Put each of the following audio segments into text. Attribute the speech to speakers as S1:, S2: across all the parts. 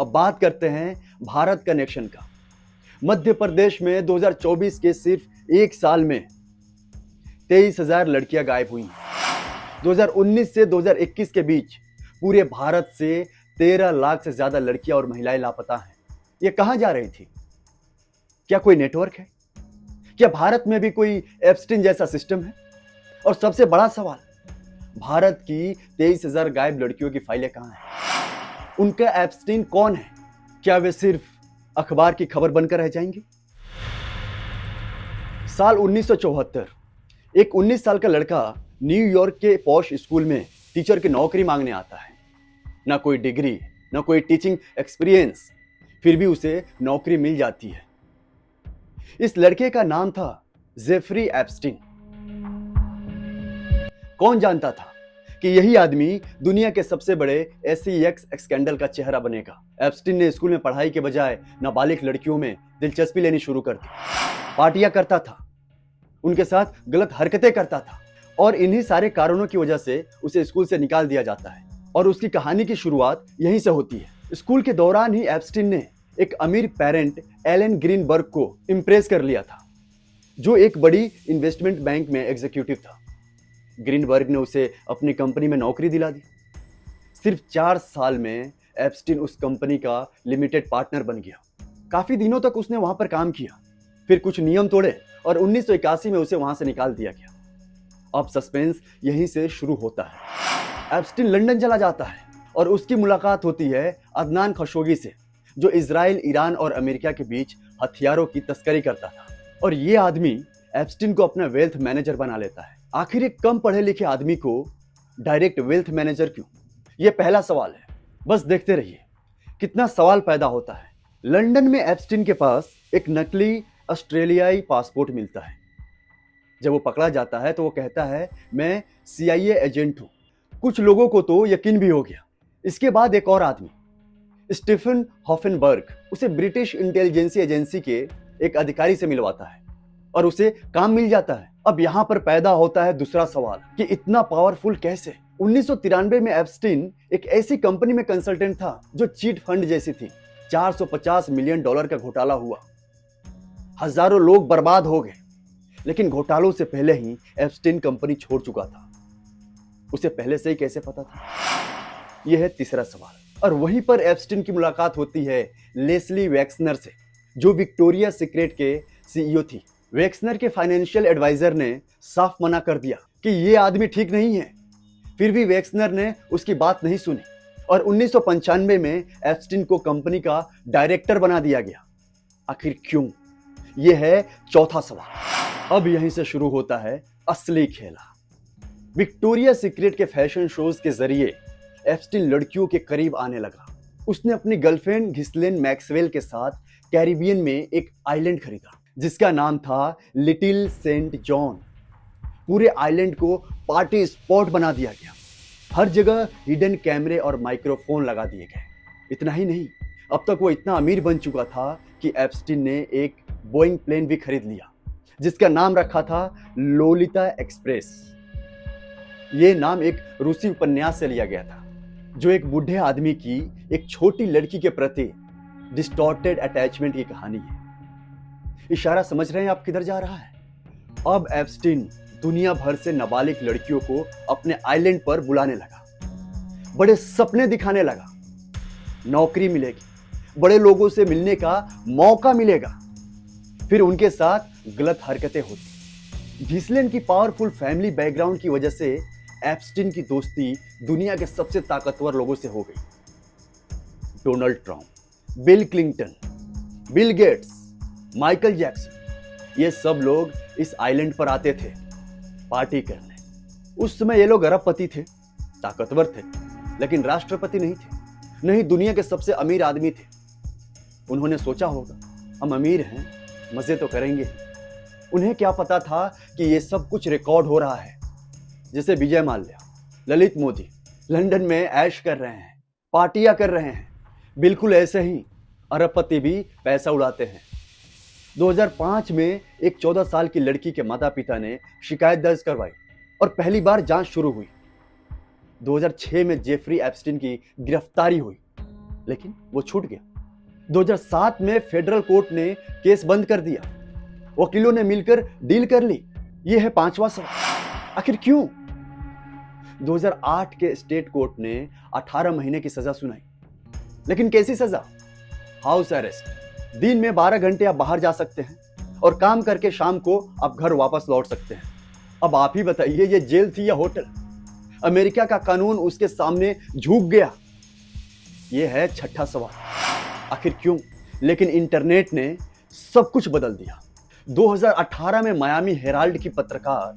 S1: अब बात करते हैं भारत कनेक्शन का। मध्य प्रदेश में 2024 के सिर्फ एक साल में 23,000 लड़कियां गायब हुई हैं। 2019 से 2021 के बीच पूरे भारत से 13 लाख से ज्यादा लड़कियां और महिलाएं लापता हैं। ये कहां जा रही थी? क्या कोई नेटवर्क है? क्या भारत में भी कोई एप्स्टीन जैसा सिस्टम है? और सबसे बड़ा सवाल, भारत की 23,000 गायब लड़कियों की फाइलें कहां हैं? उनका एप्स्टीन कौन है? क्या वे सिर्फ अखबार की खबर बनकर रह जाएंगे? साल 1974, एक 19 साल का लड़का न्यूयॉर्क के पॉश स्कूल में टीचर की नौकरी मांगने आता है। ना कोई डिग्री, ना कोई टीचिंग एक्सपीरियंस, फिर भी उसे नौकरी मिल जाती है। इस लड़के का नाम था जेफरी एप्स्टीन। कौन जानता था कि यही आदमी दुनिया के सबसे बड़े SEX स्कैंडल का चेहरा बनेगा। एप्स्टीन ने स्कूल में पढ़ाई के बजाय नाबालिग लड़कियों में दिलचस्पी लेनी शुरू कर दी। पार्टियां करता था, उनके साथ गलत हरकतें करता था और इन्हीं सारे कारणों की वजह से उसे स्कूल से निकाल दिया जाता है। और उसकी कहानी की शुरुआत यहीं से होती है। स्कूल के दौरान ही एप्स्टीन ने एक अमीर पेरेंट एलन ग्रीनबर्ग को इम्प्रेस कर लिया था, जो एक बड़ी इन्वेस्टमेंट बैंक में एग्जीक्यूटिव था। ग्रीनबर्ग ने उसे अपनी कंपनी में नौकरी दिला दी। सिर्फ 4 साल में एप्स्टीन उस कंपनी का लिमिटेड पार्टनर बन गया। काफी दिनों तक उसने वहां पर काम किया, फिर कुछ नियम तोड़े और 1981 में उसे वहां से निकाल दिया गया। अब सस्पेंस यहीं से शुरू होता है। एप्स्टीन लंदन चला जाता है और उसकी मुलाकात होती है अदनान खशोगी से, जो इजराइल, ईरान और अमेरिका के बीच हथियारों की तस्करी करता था। और ये आदमी एप्स्टीन को अपना वेल्थ मैनेजर बना लेता है। आखिर एक कम पढ़े लिखे आदमी को डायरेक्ट वेल्थ मैनेजर क्यों? ये पहला सवाल है। बस देखते रहिए कितना सवाल पैदा होता है। लंदन में एप्स्टीन के पास एक नकली ऑस्ट्रेलियाई पासपोर्ट मिलता है। जब वो पकड़ा जाता है तो वो कहता है, मैं CIA एजेंट हूं। कुछ लोगों को तो यकीन भी हो गया। इसके बाद एक और आदमी, स्टीफन हॉफनबर्ग, उसे ब्रिटिश इंटेलिजेंसी एजेंसी के एक अधिकारी से मिलवाता है और उसे काम मिल जाता है। अब यहां पर पैदा होता है दूसरा सवाल कि इतना पावरफुल कैसे? 1993 में एप्स्टीन एक ऐसी कंपनी में कंसल्टेंट था जो चीट फंड जैसी थी। $450 मिलियन का घोटाला हुआ, हजारों लोग बर्बाद हो गए। लेकिन घोटालों से पहले ही एप्स्टीन कंपनी छोड़ चुका था। उसे पहले से ही कैसे पता था? यह है तीसरा सवाल। और वहीं पर एप्स्टीन की मुलाकात होती है लेस्ली वेक्सनर से, जो विक्टोरिया सीक्रेट के CEO थी। वेक्सनर के फाइनेंशियल एडवाइजर ने साफ मना कर दिया कि यह आदमी ठीक नहीं है। फिर भी वेक्सनर ने उसकी बात नहीं सुनी और 1995 में एप्स्टीन को कंपनी का डायरेक्टर बना दिया गया। आखिर क्यों? यह है चौथा सवाल। अब यहीं से शुरू होता है असली खेला। विक्टोरिया सीक्रेट के फैशन शोज के जरिए एप्स्टीन लड़कियों के करीब आने लगा। उसने अपनी गर्लफ्रेंड घिस्लेन मैक्सवेल के साथ कैरिबियन में एक आइलैंड खरीदा जिसका नाम था लिटिल सेंट जॉन। पूरे आइलैंड को पार्टी स्पॉट बना दिया गया। हर जगह हिडन कैमरे और माइक्रोफोन लगा दिए गए। इतना ही नहीं, अब तक वो इतना अमीर बन चुका था कि एप्स्टीन ने एक बोइंग प्लेन भी खरीद लिया जिसका नाम रखा था लोलिता एक्सप्रेस। ये नाम एक रूसी उपन्यास से लिया गया था, जो एक बूढ़े आदमी की एक छोटी लड़की के प्रति डिस्टॉर्टेड अटैचमेंट की कहानी है। इशारा समझ रहे हैं आप किधर जा रहा है? अब एप्स्टीन दुनिया भर से नाबालिग लड़कियों को अपने आइलैंड पर बुलाने लगा। बड़े सपने दिखाने लगा। नौकरी मिलेगी, बड़े लोगों से मिलने का मौका मिलेगा। फिर उनके साथ गलत हरकतें होती। घिस्लेन की पावरफुल फैमिली बैकग्राउंड की वजह से एप्स्टीन की दोस्ती दुनिया के सबसे ताकतवर लोगों से हो गई। Donald Trump, bill Clinton, Bill Gates, Michael Jackson, ये सब लोग इस आइलैंड पर आते थे पार्टी करने। उस समय ये लोग अरबपति थे, ताकतवर थे, लेकिन राष्ट्रपति नहीं थे, नहीं दुनिया के सबसे अमीर आदमी थे। उन्होंने सोचा होगा, हम अमीर हैं, मजे तो करेंगे। उन्हें क्या पता था कि ये सब कुछ रिकॉर्ड हो रहा है। जैसे विजय माल्या, ललित मोदी लंदन में ऐश कर रहे हैं, पार्टियां कर रहे हैं, बिल्कुल ऐसे ही अरबपति भी पैसा उड़ाते हैं। 2005 में एक 14 साल की लड़की के माता पिता ने शिकायत दर्ज करवाई और पहली बार जांच शुरू हुई। 2006 में जेफरी एप्स्टीन की गिरफ्तारी हुई। लेकिन वो छूट गया। 2007 में फेडरल कोर्ट ने केस बंद कर दिया। वकीलों ने मिलकर डील कर ली। यह है पांचवा सवाल, आखिर क्यों? 2008 के स्टेट कोर्ट ने 18 महीने की सजा सुनाई। लेकिन कैसी सजा? House arrest. दिन में 12 घंटे आप बाहर जा सकते हैं और काम करके शाम को आप घर वापस लौट सकते हैं। अब आप ही बताइए, ये जेल थी या होटल? अमेरिका का कानून उसके सामने झुक गया। यह है छठा सवाल, आखिर क्यों? लेकिन इंटरनेट ने सब कुछ बदल दिया। 2018 में मायामी हेराल्ड की पत्रकार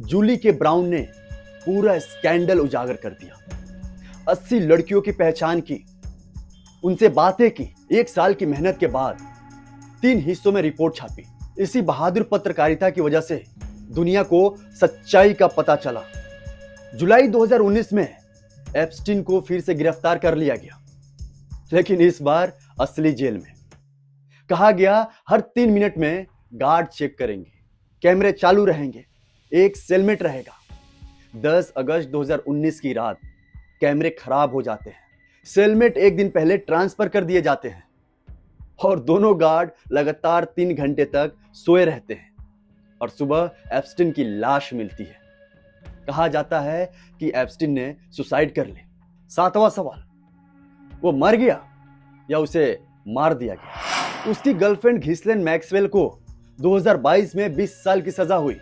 S1: जूली के ब्राउन ने पूरा स्कैंडल उजागर कर दिया। 80 लड़कियों की पहचान की, उनसे बातें की। 1 साल की मेहनत के बाद 3 हिस्सों में रिपोर्ट छापी। इसी बहादुर पत्रकारिता की वजह से दुनिया को सच्चाई का पता चला। जुलाई 2019 में एप्स्टीन को फिर से गिरफ्तार कर लिया गया, लेकिन इस बार असली जेल में। कहा गया हर 3 मिनट में गार्ड चेक करेंगे, कैमरे चालू रहेंगे, एक सेलमेट रहेगा। 10 अगस्त 2019 की रात कैमरे खराब हो जाते हैं, सेलमेट एक दिन पहले ट्रांसफर कर दिए जाते हैं और दोनों गार्ड लगातार 3 घंटे तक सोए रहते हैं और सुबह एप्स्टीन की लाश मिलती है। कहा जाता है कि एप्स्टीन ने सुसाइड कर ली। 7वां सवाल, वो मर गया या उसे मार दिया गया? उसकी गर्लफ्रेंड घिस्लेन मैक्सवेल को 2022 में 20 साल की सजा हुई।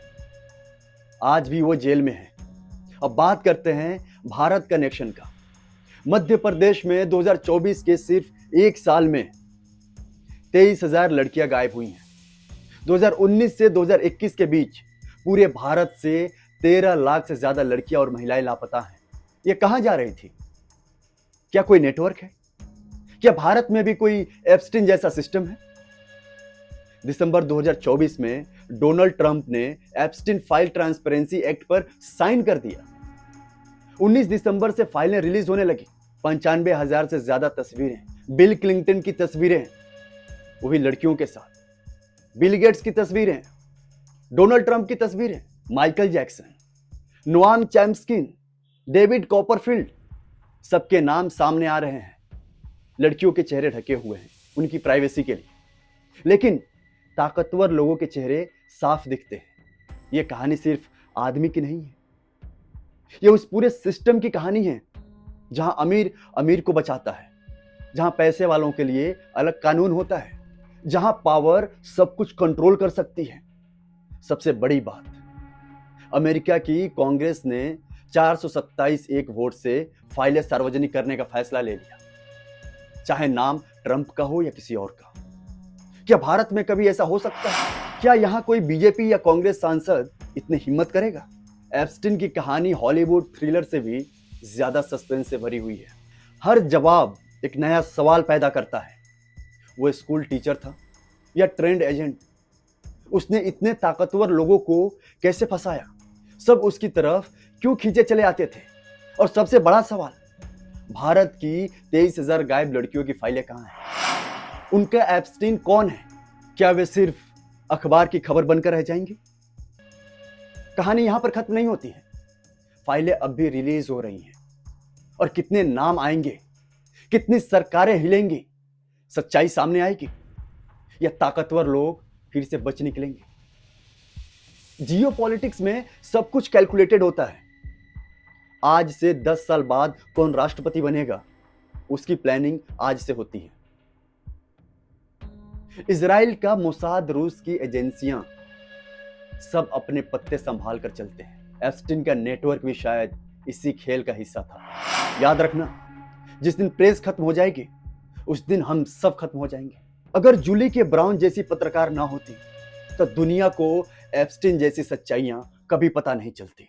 S1: आज भी वो जेल में है। अब बात करते हैं भारत कनेक्शन का। मध्य प्रदेश में 2024 के सिर्फ 1 साल में 23,000 लड़कियां गायब हुई हैं। 2019 से 2021 के बीच पूरे भारत से 13 लाख से ज्यादा लड़कियां और महिलाएं लापता हैं। ये कहां जा रही थी? क्या कोई नेटवर्क है? क्या भारत में भी कोई एप्स्टीन जैसा सिस्टम है? दिसंबर 2024 में डोनाल्ड ट्रंप ने एप्स्टीन फाइल ट्रांसपेरेंसी एक्ट पर साइन कर दिया। 19 दिसंबर से फाइलें रिलीज होने लगी। 95,000 से ज्यादा तस्वीरें, बिल क्लिंटन की तस्वीरें, वो भी लड़कियों के साथ, बिल गेट्स की तस्वीरें, डोनाल्ड ट्रंप की तस्वीरें, Michael Jackson, Noam Chomsky, David Copperfield, सबके नाम सामने आ रहे हैं। लड़कियों के चेहरे ढके हुए हैं उनकी प्राइवेसी के लिए, लेकिन ताकतवर लोगों के चेहरे साफ दिखते हैं। यह कहानी सिर्फ आदमी की नहीं है, यह उस पूरे सिस्टम की कहानी है जहां अमीर अमीर को बचाता है, जहां पैसे वालों के लिए अलग कानून होता है, जहां पावर सब कुछ कंट्रोल कर सकती है। सबसे बड़ी बात, अमेरिका की कांग्रेस ने 427 वोट से फाइलें सार्वजनिक करने का फैसला ले लिया, चाहे नाम ट्रंप का हो या किसी और का। क्या भारत में कभी ऐसा हो सकता है? क्या यहां कोई बीजेपी या कांग्रेस सांसद इतनी हिम्मत करेगा? एप्स्टीन की कहानी हॉलीवुड थ्रिलर से भी ज्यादा सस्पेंस से भरी हुई है। हर जवाब एक नया सवाल पैदा करता है। वो स्कूल टीचर था या ट्रेंड एजेंट? उसने इतने ताकतवर लोगों को कैसे फंसाया? सब उसकी तरफ क्यों खींचे चले आते थे? और सबसे बड़ा सवाल, भारत की 23,000 गायब लड़कियों की फाइलें कहां हैं? उनका एप्स्टीन कौन है? क्या वे सिर्फ अखबार की खबर बनकर रह जाएंगे? कहानी यहां पर खत्म नहीं होती है। फाइलें अब भी रिलीज हो रही हैं और कितने नाम आएंगे, कितनी सरकारें हिलेंगी, सच्चाई सामने आएगी या ताकतवर लोग फिर से बच निकलेंगे? जियोपॉलिटिक्स में सब कुछ कैलकुलेटेड होता है। आज से 10 साल बाद कौन राष्ट्रपति बनेगा, उसकी प्लानिंग आज से होती है। इजराइल का मोसाद, रूस की एजेंसियां सब अपने पत्ते संभाल कर चलते हैं। एप्स्टीन का नेटवर्क भी शायद इसी खेल का हिस्सा था। याद रखना, जिस दिन प्रेस खत्म हो जाएगी उस दिन हम सब खत्म हो जाएंगे। अगर जूली के ब्राउन जैसी पत्रकार ना होती तो दुनिया को एप्स्टीन जैसी सच्चाइयां कभी पता नहीं चलती।